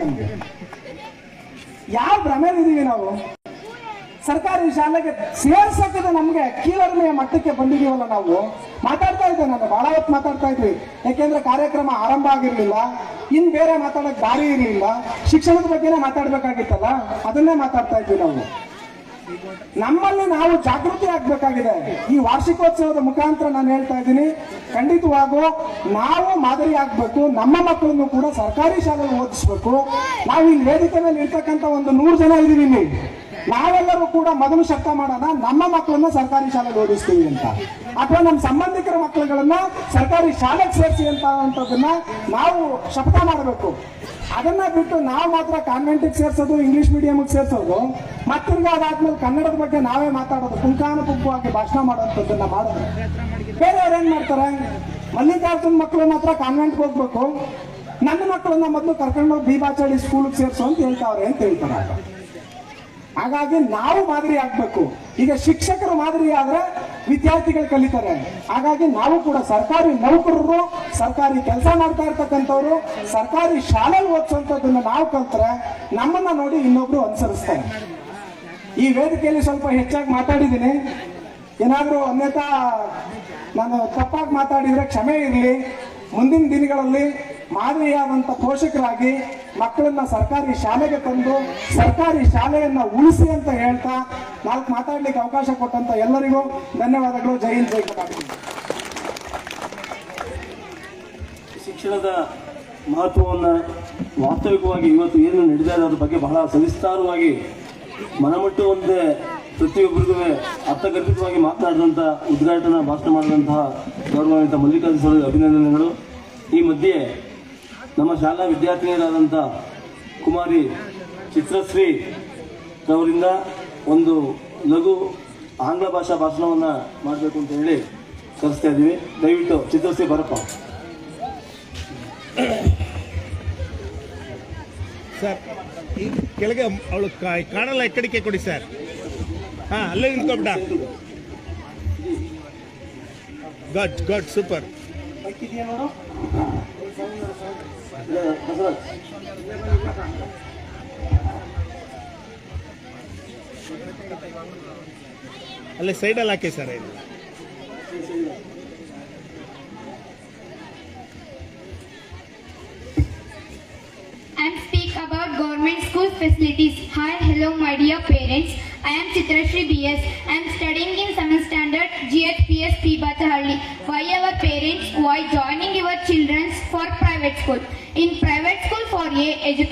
ನಿಮ್ಗೆ? ಯಾವ ಭ್ರಮೆಲಿದೀವಿ ನಾವು? ಸರ್ಕಾರಿ ಶಾಲೆಗೆ ಸೇರ್ಸಕ್ಕೆ ನಮ್ಗೆ ಕೀಳರಿಮೆಯ ಮಟ್ಟಕ್ಕೆ ಬಂದಿದೀವಲ್ಲ ನಾವು. ಮಾತಾಡ್ತಾ ಇದ್ದೆ ನಾನು, ಬಹಳ ಹೊತ್ತು ಮಾತಾಡ್ತಾ ಇದ್ವಿ. ಯಾಕೆಂದ್ರೆ ಕಾರ್ಯಕ್ರಮ ಆರಂಭ ಆಗಿರ್ಲಿಲ್ಲ, ಇನ್ ಬೇರೆ ಮಾತಾಡಕ್ ದಾರಿ ಇರ್ಲಿಲ್ಲ, ಶಿಕ್ಷಣದ ಬಗ್ಗೆನೇ ಮಾತಾಡ್ಬೇಕಾಗಿತ್ತಲ್ಲ, ಅದನ್ನೇ ಮಾತಾಡ್ತಾ ಇದ್ವಿ ನಾವು. ನಮ್ಮಲ್ಲಿ ನಾವು ಜಾಗೃತಿ ಆಗ್ಬೇಕಾಗಿದೆ. ಈ ವಾರ್ಷಿಕೋತ್ಸವದ ಮುಖಾಂತರ ನಾನು ಹೇಳ್ತಾ ಇದ್ದೀನಿ, ಖಂಡಿತವಾಗೂ ನಾವು ಮಾದರಿ ಆಗ್ಬೇಕು. ನಮ್ಮ ಮಕ್ಕಳನ್ನು ಕೂಡ ಸರ್ಕಾರಿ ಶಾಲೆಗೆ ಓದಿಸ್ಬೇಕು. ನಾವು ಇಲ್ಲಿ ವೇದಿಕೆ ಮೇಲೆ ಇರ್ತಕ್ಕಂಥ ಒಂದು 100 ಜನ ಇದೀವಿ ಇಲ್ಲಿ. ನಾವೆಲ್ಲರೂ ಕೂಡ ಮೊದಲು ಶಬ್ದ ಮಾಡೋಣ, ನಮ್ಮ ಮಕ್ಕಳನ್ನ ಸರ್ಕಾರಿ ಶಾಲೆಗೆ ಓದಿಸ್ತೀವಿ ಅಂತ, ಅಥವಾ ನಮ್ಮ ಸಂಬಂಧಿಕರ ಮಕ್ಕಳುಗಳನ್ನ ಸರ್ಕಾರಿ ಶಾಲೆಗೆ ಸೇರಿಸಿ ಅಂತದನ್ನ ನಾವು ಶಬ್ದ ಮಾಡಬೇಕು. ಅದನ್ನ ಬಿಟ್ಟು ನಾವು ಮಾತ್ರ ಕಾನ್ವೆಂಟಿಗೆ ಸೇರ್ಸೋದು, ಇಂಗ್ಲಿಷ್ ಮೀಡಿಯಂಗೆ ಸೇರ್ಸೋದು, ಮತ್ತಿರ್ಗ ಅದಾದ್ಮೇಲೆ ಕನ್ನಡದ ಬಗ್ಗೆ ನಾವೇ ಮಾತಾಡೋದು, ಪುಂಖಾನುಪುಂಖವಾಗಿ ಭಾಷಣ ಮಾಡೋದನ್ನ ಮಾಡೋದು. ಬೇರೆಯವ್ರು ಏನ್ ಮಾಡ್ತಾರೆ? ಮಲ್ಲಿಕಾರ್ಜುನ್ ಮಕ್ಕಳು ಮಾತ್ರ ಕಾನ್ವೆಂಟ್ಗೆ ಹೋಗ್ಬೇಕು, ನನ್ನ ಮಕ್ಕಳನ್ನ ಮೊದಲು ಕರ್ಕೊಂಡು ಬೀಬಾಚಳಿ ಸ್ಕೂಲ್ಗೆ ಸೇರ್ಸೋ ಅಂತ ಹೇಳ್ತಾವ್ರೆ ಅಂತ ಹೇಳ್ತಾರೆ. ಹಾಗಾಗಿ ನಾವು ಮಾದರಿ ಆಗ್ಬೇಕು. ಈಗ ಶಿಕ್ಷಕರು ಮಾದರಿ ಆದ್ರೆ ವಿದ್ಯಾರ್ಥಿಗಳು ಕಲಿತಾರೆ. ಹಾಗಾಗಿ ನಾವು ಕೂಡ ಸರ್ಕಾರಿ ನೌಕರರು, ಸರ್ಕಾರಿ ಕೆಲಸ ಮಾಡ್ತಾ ಇರ್ತಕ್ಕಂಥವ್ರು ಸರ್ಕಾರಿ ಶಾಲೆಗೆ ಓದಿಸುವಂಥದ್ದನ್ನ ನಾವು ಕಲ್ತ್ರೆ ನಮ್ಮನ್ನ ನೋಡಿ ಇನ್ನೊಬ್ರು ಅನುಸರಿಸ್ತಾರೆ. ಈ ವೇದಿಕೆಯಲ್ಲಿ ಸ್ವಲ್ಪ ಹೆಚ್ಚಾಗಿ ಮಾತಾಡಿದ್ದೀನಿ. ಏನಾದ್ರೂ ಅನ್ಯಥಾ ನಾನು ತಪ್ಪಾಗಿ ಮಾತಾಡಿದ್ರೆ ಕ್ಷಮೆ ಇರಲಿ. ಮುಂದಿನ ದಿನಗಳಲ್ಲಿ ಮಾದರಿಯಾದಂಥ ಪೋಷಕರಾಗಿ ಮಕ್ಕಳನ್ನ ಸರ್ಕಾರಿ ಶಾಲೆಗೆ ತಂದು ಸರ್ಕಾರಿ ಶಾಲೆಯನ್ನ ಉಳಿಸಿ ಅಂತ ಹೇಳ್ತಾ ನಾಲ್ಕು ಮಾತಾಡ್ಲಿಕ್ಕೆ ಅವಕಾಶ ಕೊಟ್ಟಂತ ಎಲ್ಲರಿಗೂ ಧನ್ಯವಾದಗಳು. ಜೈ ಹಿಂದ್, ಜೈ ಕರ್ನಾಟಕ. ಶಿಕ್ಷಣದ ಮಹತ್ವವನ್ನು ವಾಸ್ತವಿಕವಾಗಿ ಇವತ್ತು ಏನು ನಡೆದಿದೆ ಅದರ ಬಗ್ಗೆ ಬಹಳ ಸವಿಸ್ತಾರವಾಗಿ ಮನಮುಟ್ಟುವಂತೆ ಪ್ರತಿಯೊಬ್ಬರಿಗೂ ಅರ್ಥಗರ್ಭಿತವಾಗಿ ಮಾತನಾಡಿದಂಥ, ಉದ್ಘಾಟನಾ ಭಾಷಣ ಮಾಡಿದಂತಹ ಗೌರವಾನ್ವಿತ ಮಲ್ಲಿಕಾರ್ಜುನ ಸರ್ ಅಭಿನಂದನೆಗಳು. ಈ ಮಧ್ಯೆ ನಮ್ಮ ಶಾಲಾ ವಿದ್ಯಾರ್ಥಿನಿಯರಾದಂಥ ಕುಮಾರಿ ಚಿತ್ರಶ್ರೀ ಅವರಿಂದ ಒಂದು ಲಘು ಆಂಗ್ಲ ಭಾಷಾ ಭಾಷಣವನ್ನು ಮಾಡಬೇಕು ಅಂತ ಹೇಳಿ ಕರೆಸ್ತಾ ಇದ್ದೀವಿ. ದಯವಿಟ್ಟು ಚಿತ್ರಶ್ರೀ ಬರಪ್ಪ. ಸರ್, ಈ ಕೆಳಗೆ ಅವಳು ಕಾಣಲ್ಲ, ಎಕ್ಕಡಿಕೆ ಕೊಡಿ ಸರ್. ಹಾಂ, ಅಲ್ಲೇ ನಿಂತ್ಕೊಬಿಟ್ಟ. Good good, super. ಅಲ್ಲೇ ಸೈಡಲ್ಲಿ ಹಾಕಿ ಸರ್. ಇದು and speak about government school facilities. Hi, hello my dear parents. I am Chitrashri BS. I am studying in 7th standard GHPS P. Batahalli. Why our parents? Why joining your children for private school? In private school for education